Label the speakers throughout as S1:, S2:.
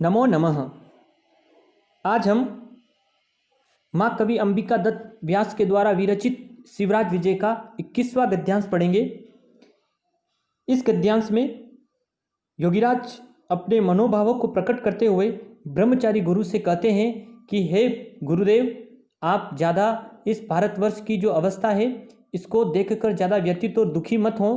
S1: नमो नमः। आज हम माँ कवि अंबिका दत्त व्यास के द्वारा विरचित शिवराज विजय का 21वां गद्यांश पढ़ेंगे। इस गद्यांश में योगीराज अपने मनोभावों को प्रकट करते हुए ब्रह्मचारी गुरु से कहते हैं कि हे गुरुदेव, आप ज़्यादा इस भारतवर्ष की जो अवस्था है इसको देखकर ज़्यादा व्यथित और दुखी मत हो,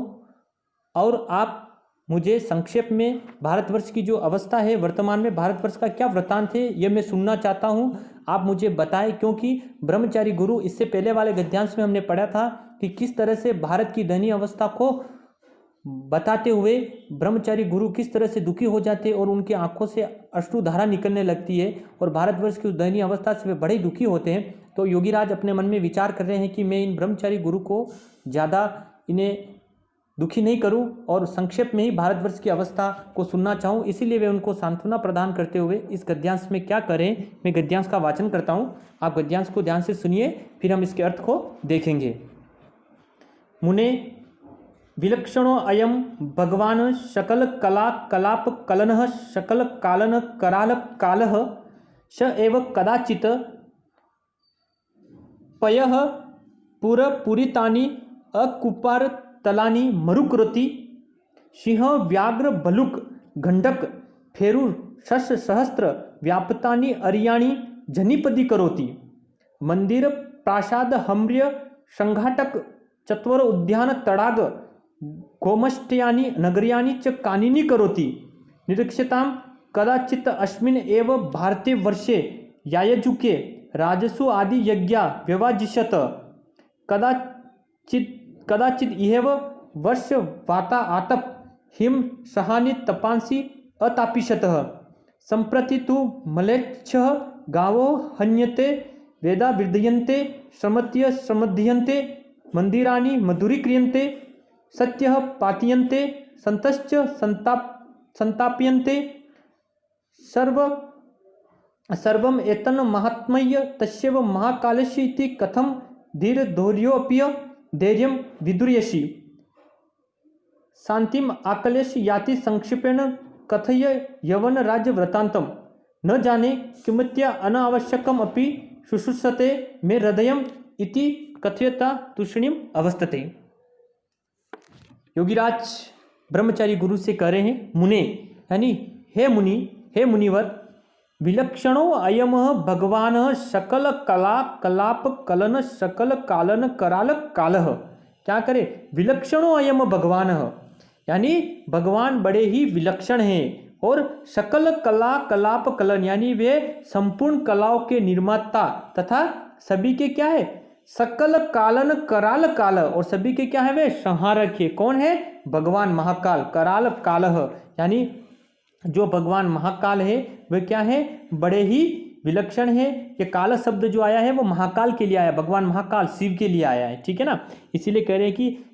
S1: और आप मुझे संक्षेप में भारतवर्ष की जो अवस्था है, वर्तमान में भारतवर्ष का क्या वृत्तांत है, ये मैं सुनना चाहता हूँ। आप मुझे बताएं, क्योंकि ब्रह्मचारी गुरु, इससे पहले वाले गद्यांश में हमने पढ़ा था कि किस तरह से भारत की दयनीय अवस्था को बताते हुए ब्रह्मचारी गुरु किस तरह से दुखी हो जाते और उनकी आंखों से अश्रुधारा निकलने लगती है और भारतवर्ष की उस दयनीय अवस्था से वे बड़े दुखी होते हैं। तो योगीराज अपने मन में विचार कर रहे हैं कि मैं इन ब्रह्मचारी गुरु को ज़्यादा इन्हें दुखी नहीं करूं और संक्षेप में ही भारतवर्ष की अवस्था को सुनना चाहूं, इसीलिए वे उनको सांत्वना प्रदान करते हुए इस गद्यांश में क्या करें, मैं गद्यांश का वाचन करता हूं। आप गद्यांश को ध्यान से सुनिए, फिर हम इसके अर्थ को देखेंगे। मुने विलक्षणो अयम भगवान सकल कला कलाप कलनः सकल कालन कराल कालः स एव कदाचित पयः पुरपुरितानि अकुपार तलानी मरुकृति सिंह व्याघ्र बलुक गंडक फेरु शश सहस्त्र व्यापतानि अर्याणि जनिपदी करोति मंदिर प्रासाद हम्र्य संघाटक चत्वर उद्यान तडाग गोमष्ट्यानि नगर्यानि च कानिनी करोति निरीक्षतां कदाचित् अस्मिन् एव भारते वर्षे यायजुके राजसु आदि यज्ञा व्यवाजिषत कदाचित् इहेव वर्ष वाता आतप हिम सहानि तपांसि अतापिशतः संप्रति तु मलेच्छः गावो हन्यते वेदा विर्धयन्ते श्रमत्य श्रमध्यन्ते मंदिराणि मधुरीक्रियन्ते सत्यः पातीयन्ते संतश्च संताप्यन्ते सर्वम् एतन् महात्म्य तस्यैव महाकालस्य इति कथं धीरधैर्योऽपि धैर्यं विदुर्यसि शांतिम आकलस्य याति संक्षेपेण कथय यवन राज्य वृत्तांतम न जाने किमत्या अनावश्यकम अपि शुश्रूषते मे हृदयम इति कथयता तूषणीम अवस्थते। योगीराज ब्रह्मचारी गुरु से कह रहे हैं, मुने यानी हे मुनि, हे मुनिवर, विलक्षणो अयम भगवान सकल कला कलाप कलन सकल कालन कराल कालः। क्या करे? विलक्षणो अयम भगवान, यानी भगवान बड़े ही विलक्षण हैं और सकल कला कलाप कलन यानी वे संपूर्ण कलाओं के निर्माता तथा सभी के क्या है? सकल कालन कराल काल, और सभी के क्या है? वे संहारक है। कौन है? भगवान महाकाल। कराल कालः यानी जो भगवान महाकाल है वह क्या है? बड़े ही विलक्षण है। ये काल शब्द जो आया है वो महाकाल के लिए आया, भगवान महाकाल शिव के लिए आया है, ठीक है ना। इसीलिए कह रहे हैं कि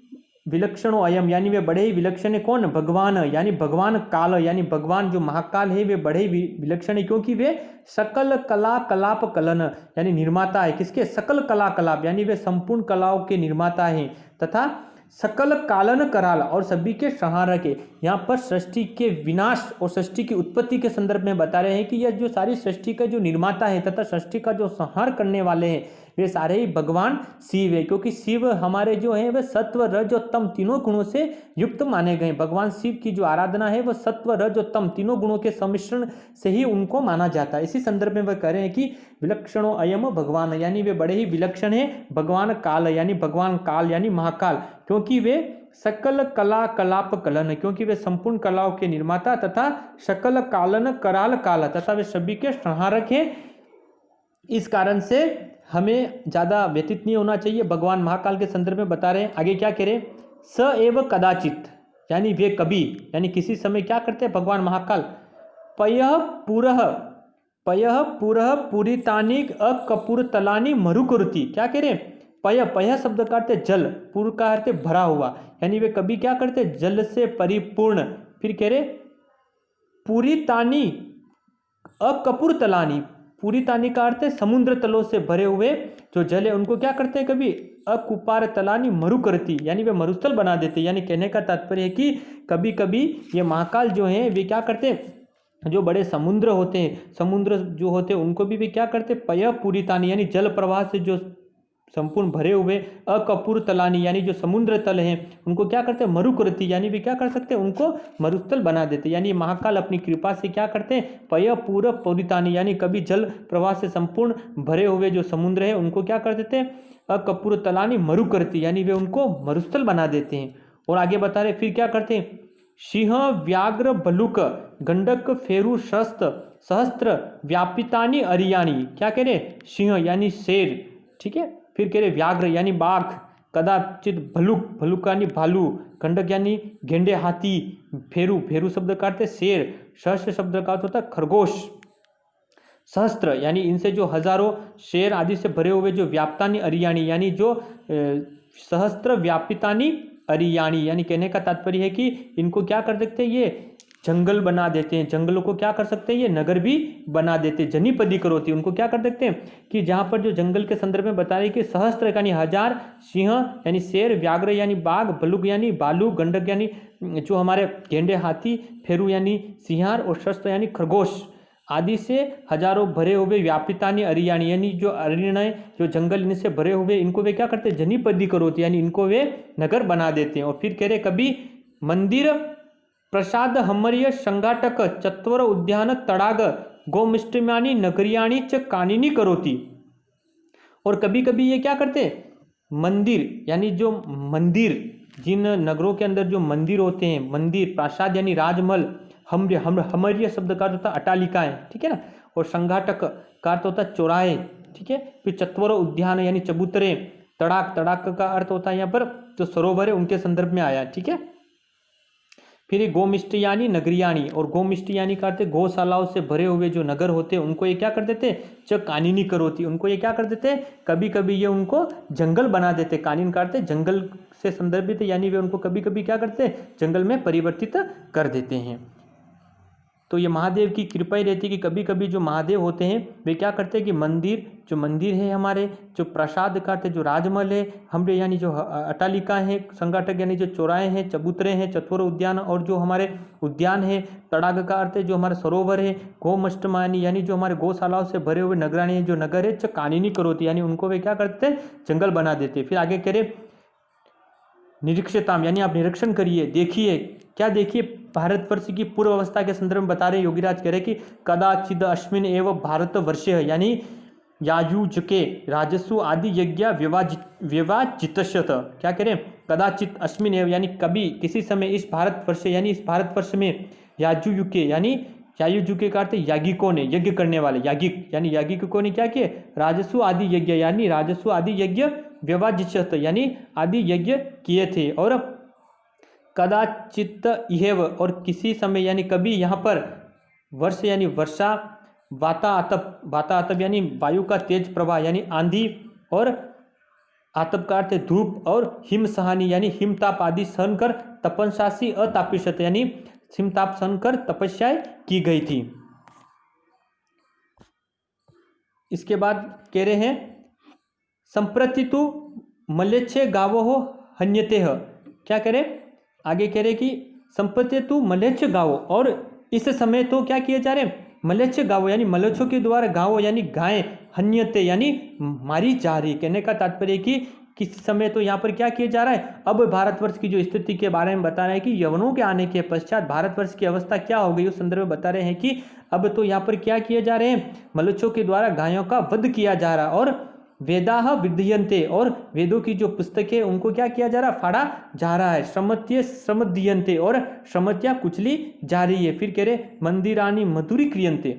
S1: विलक्षणो अयम यानी वे बड़े ही विलक्षण है। कौन? भगवान, यानी भगवान काल, यानी भगवान जो महाकाल है वे बड़े ही विलक्षण है, क्योंकि वे सकल कला कलाप कलन यानी निर्माता है। किसके? सकल कला कलाप यानी वे संपूर्ण कलाओं के निर्माता हैं तथा सकल कालन कराल और सभी के संहारक है। यहाँ पर सृष्टि के विनाश और सृष्टि की उत्पत्ति के संदर्भ में बता रहे हैं कि यह जो सारी सृष्टि का जो निर्माता है तथा सृष्टि का जो संहार करने वाले हैं वे सारे ही भगवान शिव है, क्योंकि शिव हमारे जो है वह सत्व रज और तम तीनों गुणों से युक्त माने गए। भगवान शिव की जो आराधना है वह सत्व रज और तम तीनों गुणों के सम्मिश्रण से ही उनको माना जाता है। इसी संदर्भ में वह कह रहे हैं कि विलक्षणो अयम भगवान यानी वे बड़े ही विलक्षण है। भगवान काल यानी भगवान काल यानी महाकाल, क्योंकि वे सकल कला कलाप कलन, क्योंकि वे संपूर्ण कलाओं के निर्माता तथा सकल कालन कराल काल तथा वे सभी के संहारक हैं। इस कारण से हमें ज़्यादा व्यतीत नहीं होना चाहिए। भगवान महाकाल के संदर्भ में बता रहे हैं। आगे क्या कह रहे? स एव कदाचित यानी वे कभी यानी किसी समय क्या करते हैं भगवान महाकाल? पयः पुरः पूरितानिक अकपूर तलानी मरुकुरुति। क्या कह रहे हैं? पय शब्द का अर्थ है जल, पूर का अर्थ है भरा हुआ, यानी वे कभी क्या करते? जल से परिपूर्ण। फिर कह रहे पूरितानी अकपूर तलानी, पूरी तानी का अर्थ है समुद्र तलों से भरे हुए जो जल है उनको क्या करते हैं? कभी अकुपार तलानी मरुकृति यानी वे मरुस्थल बना देते हैं। यानी कहने का तात्पर्य है कि कभी कभी ये महाकाल जो हैं वे क्या करते हैं? जो बड़े समुद्र होते हैं, समुद्र जो होते हैं उनको भी क्या करते, पय पूरितानी यानी जल प्रवाह से जो संपूर्ण भरे हुए, अकपूर तलानी यानी जो समुद्र तल हैं उनको क्या करते हैं, मरुकृति यानी भी क्या कर सकते हैं, उनको मरुस्थल बना देते। यानी महाकाल अपनी कृपा से क्या करते हैं, पय पूर पूरितानी यानी कभी जल प्रवाह से संपूर्ण भरे हुए जो समुद्र है उनको क्या कर देते हैं, अकपूर तलानी मरुकृति यानी वे उनको मरुस्थल बना देते हैं। और आगे बता रहे फिर क्या करते हैं, सिंह व्याघ्र बलुक गंडक फेरु शस्त्र सहस्त्र व्यापितानी अरियाणी, क्या कह रहे, सिंह यानी शेर, ठीक है, फिर कह रहे व्याघ्र यानी बाघ, कदाचित भलुक, भलुक यानी भालू, गंडक यानी गेंडे हाथी, फेरू, फेरू शब्द का अर्थ है शेर, सहस्त्र शब्द का अर्थ होता है खरगोश, सहस्त्र यानी इनसे जो हजारों शेर आदि से भरे हुए जो व्याप्तानी अरियाणी यानी जो सहस्त्र व्यापितानी अरियाणी यानी कहने का तात्पर्य है कि इनको क्या कर सकते हैं, ये जंगल बना देते हैं, जंगलों को क्या कर सकते हैं, ये नगर भी बना देते हैं। जनीपदी करोती, उनको क्या कर सकते हैं कि जहाँ पर जो जंगल के संदर्भ में बता रहे कि सहस्त्र यानी हजार, सिंह यानी शेर, व्याघ्र यानी बाघ, बलुक यानी भालू, गंडक यानी जो हमारे गेंडे हाथी, फेरू यानी सिंहार और शस्त्र यानी खरगोश आदि से हजारों भरे हुए व्यापितानी अरियाणी यानी जो अरण्य जो जंगल इनसे भरे हुए इनको वे क्या करते हैं, जनीपदी करोती यानी इनको वे नगर बना देते हैं। और फिर कह रहे कभी मंदिर प्रसाद हमर्य संघाटक चत्वर उद्यान तड़ाग गोमिष्टमानी नगरियाणी च कानिनी करोती। और कभी कभी ये क्या करते, मंदिर यानी जो मंदिर, जिन नगरों के अंदर जो मंदिर होते हैं, मंदिर प्रासाद यानी राजमहल, हमर्य शब्द का अर्थ होता है अटालिकाएं, ठीक है ना, और संघाटक का अर्थ होता है चौराहे, ठीक है, फिर चत्वर उद्यान यानी चबूतरे, तड़ाक, तड़ाक का अर्थ होता है यहाँ पर जो सरोवर है उनके संदर्भ में आया, ठीक है। फिर गोमिष्ट यानी नगरियाणी, और गोमिष्ट यानी का अर्थ है गौशालाओं से भरे हुए जो नगर होते हैं उनको ये क्या कर देते, च कानूनी करोती, उनको ये क्या कर देते, कभी कभी ये उनको जंगल बना देते, कानून का अर्थ है जंगल से संदर्भित यानी वे उनको कभी कभी क्या करते, जंगल में परिवर्तित कर देते हैं। तो ये महादेव की कृपा ही रहती है कि कभी कभी जो महादेव होते हैं वे क्या करते हैं कि मंदिर, जो मंदिर है हमारे, जो प्रसाद करते जो राजमहल है, हमरे यानी जो अटालिका है, संघाटक यानी जो चौराहे हैं, चबूतरे हैं, चतुर उद्यान और जो हमारे उद्यान है, तड़ाग का अर्थ है जो हमारे सरोवर है, गोमष्टमानी यानी जो हमारे गौशालाओं से भरे हुए नगरानी जो नगर है, कानूनी करोती यानी उनको वे क्या करते हैं, जंगल बना देते। फिर आगे कह रहे निरीक्षताम यानी आप निरीक्षण करिए, देखिए, क्या देखिए, भारतवर्ष की पूर्व अवस्था के संदर्भ में बता रहे योगीराज कह रहे कि कदाचिद अश्विन एवं भारतवर्ष यानी याजुजके राजस्व आदि यज्ञ विवाजितशत, क्या कह रहे, कदाचित अश्विन एवं यानी कभी किसी समय इस भारतवर्ष यानी इस भारतवर्ष में याजुयुके यानी यायुजुके का अर्थ यागिकों ने, यज्ञ करने वाले यागिक यानी यागिकों ने क्या किए, राजस्व आदि यज्ञ यानी राजस्व आदि यज्ञ विवाजित यानी आदि यज्ञ किए थे। और कदाचित इहेव और किसी समय यानी कभी यहाँ पर वर्ष यानी वर्षा, वाताअतप, वाताअतप यानी वायु का तेज प्रवाह यानी आंधी, और आतप का अर्थ है धूप, और हिम सहानी यानी हिमताप आदि सहन कर तपस्यासी अतापिशत यानी हिमताप सहन कर तपस्याएं की गई थी। इसके बाद कह रहे हैं संप्रति तु मलेच्छे गावो हो हन्यते ह, क्या करे, आगे कह रहे कि संप्रति तु मलेच्छ गावो, और इस समय तो क्या किए जा रहे, मलेच्छ गावो यानी मलेच्छों के द्वारा गावो यानी गायें, हन्यते यानी मारी जा रही। कहने का तात्पर्य कि किस समय तो यहाँ पर क्या किया जा रहा है, अब भारतवर्ष की जो स्थिति के बारे में बता रहे हैं कि यवनों के आने के पश्चात भारतवर्ष की अवस्था क्या हो गई, उस संदर्भ में बता रहे हैं कि अब तो यहाँ पर क्या किए जा रहे हैं, मलेच्छों के द्वारा गायों का वध किया जा रहा, और वेदाह विद्यन्ते और वेदों की जो पुस्तकें उनको क्या किया जा रहा, फाड़ा जा रहा है, श्रमत्य श्रमदीयन्ते और श्रमत्या कुचली जा रही है। फिर कह रहे मंदिरानी मधुरी क्रियन्ते,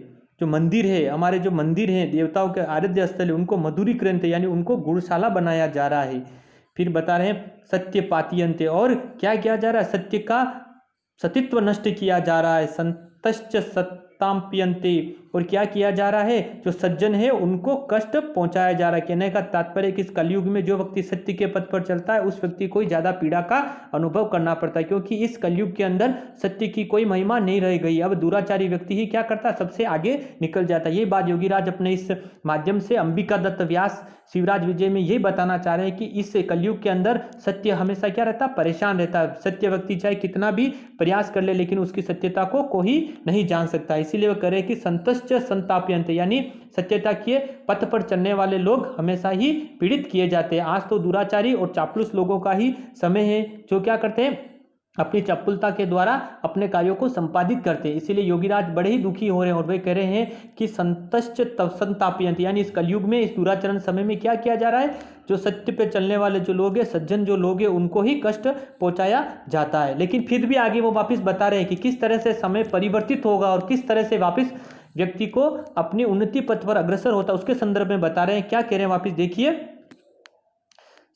S1: जो मंदिर है हमारे, जो मंदिर है देवताओं के आराध्य स्थल है उनको मधुरी क्रियन्ते यानी उनको गुणशाला बनाया जा रहा है। फिर बता रहे हैं सत्य पातियन्ते, और क्या किया जा रहा है, सत्य का सतित्व नष्ट किया जा रहा है, संतश्च सत्ताम्पियन्ते, और क्या किया जा रहा है, जो सज्जन है उनको कष्ट पहुंचाया जा रहा है। कहने का तात्पर्य कि इस कलयुग में जो व्यक्ति सत्य के पथ पर चलता है उस व्यक्ति को ज्यादा पीड़ा का अनुभव करना पड़ता है, क्योंकि इस कलयुग के अंदर सत्य की कोई महिमा नहीं रह गई। अब दुराचारी व्यक्ति ही क्या करता है, सबसे आगे निकल जाता है। ये बात योगीराज अपने इस माध्यम से अंबिका दत्त व्यास शिवराज विजय में यही बताना चाह रहे हैं कि इस कलयुग के अंदर सत्य हमेशा क्या रहता है, परेशान रहता है। सत्य व्यक्ति चाहे कितना भी प्रयास कर ले लेकिन उसकी सत्यता को कोई नहीं जान सकता। इसीलिए वो कह रहे हैं कि संतश्च संताप्यन्ते, यानी सत्यता के पथ पर चलने वाले लोग हमेशा ही पीड़ित किए जाते हैं। आज तो दुराचारी और चापलूस लोगों का ही समय है जो क्या करते हैं, अपनी चपलता के द्वारा अपने कार्यों को संपादित करते हैं। इसीलिए योगीराज बड़े ही दुखी हो रहे हैं और वे कह रहे हैं कि संतश्च संतापयन्ते, यानी इस कलयुग में, इस दुराचरण समय में क्या किया जा रहा है, जो सत्य पे चलने वाले जो लोग हैं, सज्जन जो लोग हैं, उनको ही कष्ट पहुंचाया जाता है। लेकिन फिर भी आगे वो वापस बता रहे हैं कि किस तरह से समय परिवर्तित होगा और किस तरह से वापस व्यक्ति को अपनी उन्नति पथ पर अग्रसर होता है, उसके संदर्भ में बता रहे हैं। क्या कह रहे हैं वापस देखिए,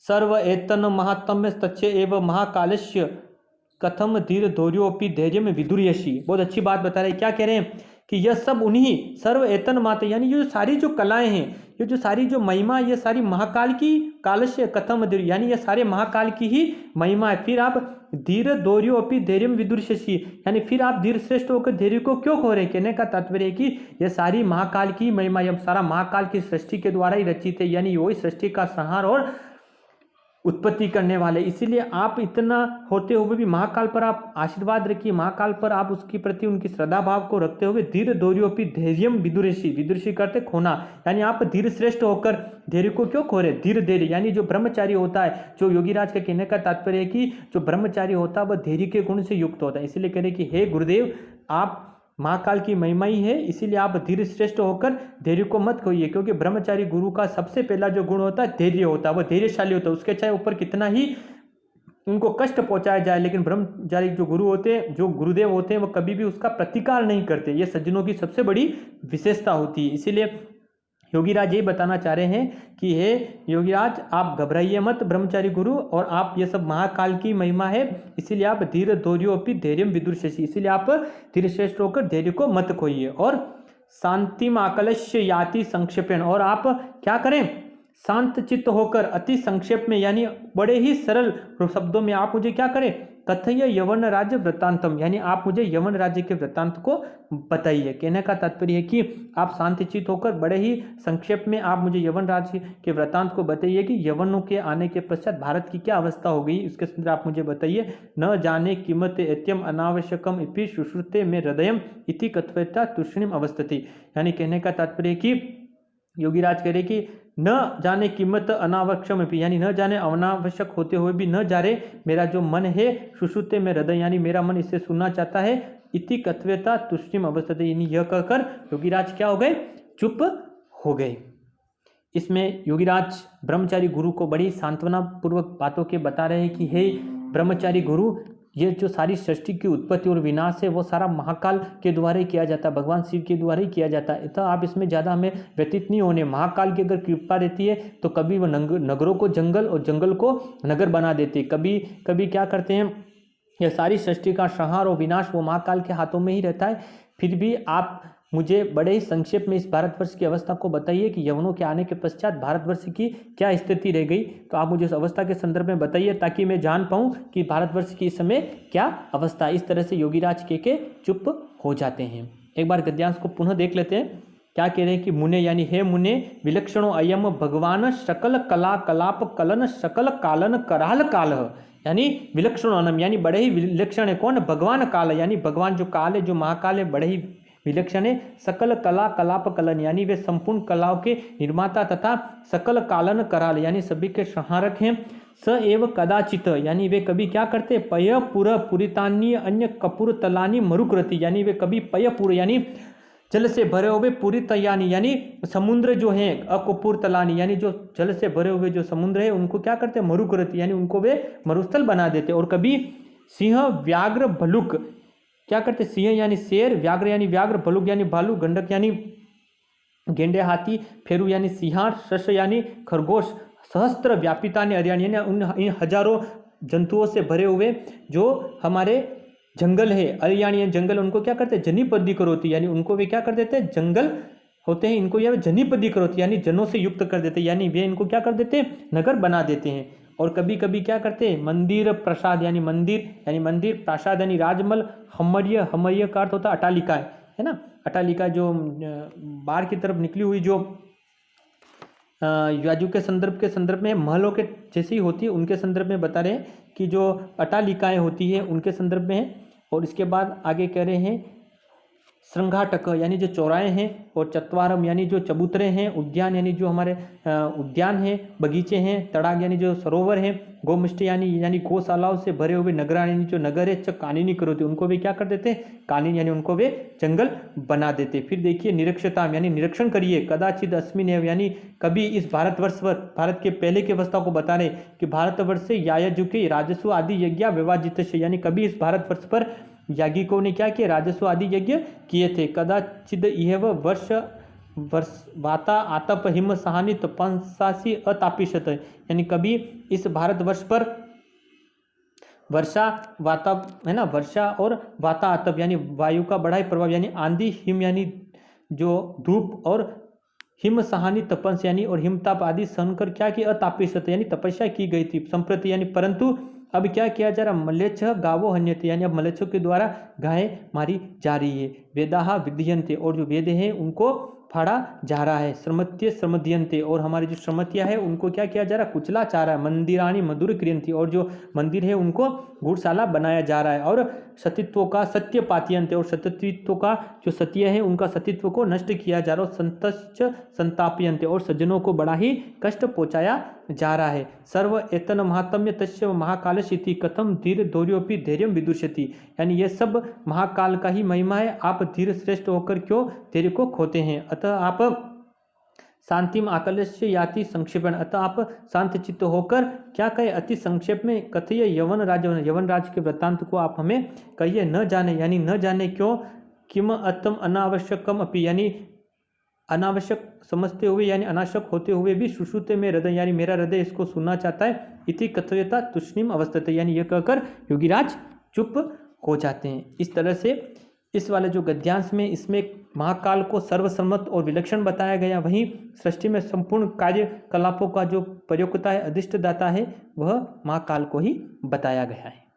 S1: सर्व एतन महात्म्य तच्चे एवं महाकालस्य कथम धीर धौर्योपि धैर्य में विदुर्यसी। बहुत अच्छी बात बता रहे हैं। क्या कह रहे हैं कि यह सब उन्हीं सर्व एतन मात्र, यानी ये जो सारी जो कलाएं हैं, ये जो सारी जो महिमा, ये सारी महाकाल की, कालस्य कथम धीर, यानी ये सारे महाकाल की ही महिमा है। फिर आप धीर धौर्योपि धैर्य में विदुर्यसी, यानी फिर आप धीर श्रेष्ठ होकर धैर्य को क्यों खो रहे हैं। कहने का तात्पर्य है कि यह सारी महाकाल की महिमा, यह सारा महाकाल की सृष्टि के द्वारा ही रचित है, यानी वही सृष्टि का संहार और उत्पत्ति करने वाले। इसीलिए आप इतना होते हुए भी महाकाल पर आप आशीर्वाद रखिए, महाकाल पर आप उसके प्रति उनकी श्रद्धा भाव को रखते हुए धीर धौर्योपि धैर्यम विदुरसी, विदुरसी करते खोना, यानी आप धीर श्रेष्ठ होकर धैर्य को क्यों खो रहे। धीर धैर्य, यानी जो ब्रह्मचारी होता है, जो योगीराज का कहने का तात्पर्य है कि जो ब्रह्मचारी होता है वह धैर्य के गुण से युक्त होता है। इसीलिए कह रहे कि हे गुरुदेव, आप महाकाल की महिमा ही है, इसीलिए आप धीर श्रेष्ठ होकर धैर्य को मत खोइए, क्योंकि ब्रह्मचारी गुरु का सबसे पहला जो गुण होता है धैर्य होता है, वह धैर्यशाली होता है। उसके चाहे ऊपर कितना ही उनको कष्ट पहुंचाया जाए, लेकिन ब्रह्मचारी जो गुरु होते हैं, जो गुरुदेव होते हैं, वो कभी भी उसका प्रतिकार नहीं करते। ये सज्जनों की सबसे बड़ी विशेषता होती है। इसीलिए योगीराज ये बताना चाह रहे हैं कि हे योगीराज, आप घबराइए मत ब्रह्मचारी गुरु, और आप ये सब महाकाल की महिमा है, इसीलिए आप धीर धौर्योपि धैर्यम विदुर्यसी, इसीलिए आप धीर श्रेष्ठ होकर धैर्य को मत खोइए। और शांतिम आकलस्य याति संक्षेपेण, और आप क्या करें, शांत चित्त होकर अति संक्षेप में, यानी बड़े ही सरल शब्दों में आप मुझे क्या करें, कथय यवन राज्य वृत्तांतम, यानी आप मुझे यवन राज्य के वृत्तांत को बताइए। कहने का तात्पर्य है कि आप शांतिचित होकर बड़े ही संक्षेप में आप मुझे यवन राज्य के वृत्तांत को बताइए कि यवनों के आने के पश्चात भारत की क्या अवस्था हो गई, उसके संदर्भ आप मुझे बताइए। न जाने कीमत एत्यम अनावश्यकम इति सुश्रुते में हृदयम इति कथ्वता तुष्णिम अवस्थति, यानी कहने का तात्पर्य कि योगीराज कह रहे कि न जाने कीमत अनावश्यम, यानी न जाने अनावश्यक होते हुए भी न जा रहे मेरा जो मन है, सुश्रुते में हृदय, यानी मेरा मन इसे सुनना चाहता है, इति कथ्वता तुष्टिम अवस्थते, यानी यह कहकर योगीराज क्या हो गए, चुप हो गए। इसमें योगीराज ब्रह्मचारी गुरु को बड़ी सांत्वना पूर्वक बातों के बता रहे हैं कि हे ब्रह्मचारी गुरु, ये जो सारी सृष्टि की उत्पत्ति और विनाश है वो सारा महाकाल के द्वारा ही किया जाता है, भगवान शिव के द्वारा ही किया जाता है। तो आप इसमें ज़्यादा हमें व्यतीत नहीं होने। महाकाल की अगर कृपा रहती है तो कभी वो नगरों को जंगल और जंगल को नगर बना देते, कभी कभी क्या करते हैं, यह सारी सृष्टि का संहार और विनाश वो महाकाल के हाथों में ही रहता है। फिर भी आप मुझे बड़े ही संक्षेप में इस भारतवर्ष की अवस्था को बताइए कि यवनों के आने के पश्चात भारतवर्ष की क्या स्थिति रह गई, तो आप मुझे उस अवस्था के संदर्भ में बताइए ताकि मैं जान पाऊँ कि भारतवर्ष की इस समय क्या अवस्था। इस तरह से योगीराज के चुप हो जाते हैं। एक बार गद्यांश को पुनः देख लेते हैं। क्या कह रहे हैं कि मुने, यानी हे मुने, विलक्षणो अयम भगवान सकल कला कलाप कलन सकल कालन कराल काल, यानी विलक्षण अनम, यानी बड़े ही विलक्षण है। कौन? भगवान काल, यानी भगवान जो काल है, जो महाकाल है, बड़े ही विलक्षण है। सकल कला कलाप कलन, यानी वे संपूर्ण कलाओं के निर्माता तथा सकल कालन कराल, यानी सभी के संहारक हैं। स एव कदाचित, यानी वे कभी क्या करते, पय पुर पुरितान्य अन्य कपूर तलानी मरुकृति, यानी वे कभी पय पुर, यानी जल से भरे हुए पूरी तयानी, यानी समुद्र जो है, अकपूर तलानी, यानी जो जल से भरे हुए जो समुद्र है उनको क्या करते, मरुकृति, यानी उनको वे मरुस्थल बना देते। और कभी सिंह व्याघ्र भलुक, क्या करते, सिंह यानी शेर, व्याघ्र यानी व्याघ्र, भलुक यानी भालू, गंडक यानी गेंडे हाथी, फेरू यानी सिंहार, शश यानी खरगोश, सहस्त्र व्यापिता ने हरियाणी, यानी इन हजारों जंतुओं से भरे हुए जो हमारे जंगल है, हरियाणी जंगल, उनको क्या करते, जनीपदी करोती, यानी उनको वे क्या कर देते हैं, जंगल होते हैं इनको यह जनीपदी करोती, यानी जनों से युक्त कर देते, यानी वे इनको क्या कर देते हैं, नगर बना देते हैं। और कभी कभी क्या करते हैं, मंदिर प्रसाद, यानी मंदिर प्रासाद, यानी राजमल, हमर्य, हमर्य का अर्थ होता है अटालिका, है ना, अटालिका जो बाहर की तरफ निकली हुई जो याजू के संदर्भ में महलों के जैसी होती है, उनके संदर्भ में बता रहे हैं कि जो अटालिकाएं होती है उनके संदर्भ में है। और इसके बाद आगे कह रहे हैं श्रृंगाटक यानी जो चौराहे हैं, और चत्वारम यानी जो चबूतरे हैं, उद्यान यानी जो हमारे उद्यान हैं, बगीचे हैं, तड़ाग यानी जो सरोवर हैं, गोमष्ट यानी गौशालाओं से भरे हुए नगरा यानी जो नगर है, च कानूनी करोते उनको वे क्या कर देते हैं, कालीन यानी उनको वे जंगल बना देते। फिर देखिए निरीक्षताम यानी निरीक्षण करिए, कदाचित अस्मिन एव यानी कभी इस भारतवर्ष पर, भारत के पहले की अवस्था को बता रहे कि भारतवर्ष से यायजुके राजस्व आदि यज्ञ विवाजित से, यानी कभी इस भारतवर्ष पर याज्ञिकों ने क्या किया, राजस्व आदि यज्ञ किए थे। कदाचिद यह वर्ष वाता आतप हिम सहानी तपंसासी अतापिशत, यानी कभी इस भारतवर्ष पर वर्षा वाता है ना, वर्षा और वाता आतप यानी वायु का बड़ा ही प्रभाव, यानी आंधी, हिम यानी जो धूप, और हिम सहानी तपंस यानी और हिमताप आदि सहन कर क्या किया, अतापिशत यानी तपस्या की गई थी। संप्रति यानी परंतु अब क्या किया जा रहा, मलेच्छ गावो हन्यते यानी अब मलेच्छों के द्वारा गायें मारी जा रही है। वेदाहा विद्यन्ते और जो वेद हैं उनको फाड़ा जा रहा है। श्रमत्य श्रमध्यन्ते और हमारी जो श्रमतिया है उनको क्या किया जा रहा है, कुचला जा रहा है। मंदिरानी मधुर क्रियंती और जो मंदिर है उनको घूरशाला बनाया जा रहा है। और सतीत्व का सत्य पात्यंते और सत्यत्व का जो सत्य है उनका सतीत्व को नष्ट किया जा रहा है। संतश्च संतापयंते और सज्जनों को बड़ा ही कष्ट पहुंचाया जा रहा है। सर्व एतन महात्म्य तस्य महाकालशिति कथम धीर धैर्योपि धैर्यम विदुषति, यानी ये सब महाकाल का ही महिमा है। आप धीर श्रेष्ठ होकर क्यों धैर्य को खोते हैं। अतः आप शांतिम आकलस्य याति संक्षेपण, अतः आप शांत चित्त होकर क्या कहे, अति संक्षेप में कथय यवन राज के वृत्तांत को आप हमें कहिए। न जाने यानी न जाने क्यों, किम अतम अनावश्यकम अपि यानी अनावश्यक समझते हुए यानी अनावश्यक होते हुए भी, सुश्रुते में हृदय यानी मेरा हृदय इसको सुनना चाहता है। इति कथयता तुष्णिम अवस्थते यानी यह कहकर योगीराज चुप हो जाते हैं। इस तरह से इस वाले जो गद्यांश में इसमें महाकाल को सर्वसम्मत और विलक्षण बताया गया, वहीं सृष्टि में संपूर्ण कार्यकलापों का जो प्रयोक्ता है, अधिष्ठदाता है, वह महाकाल को ही बताया गया है।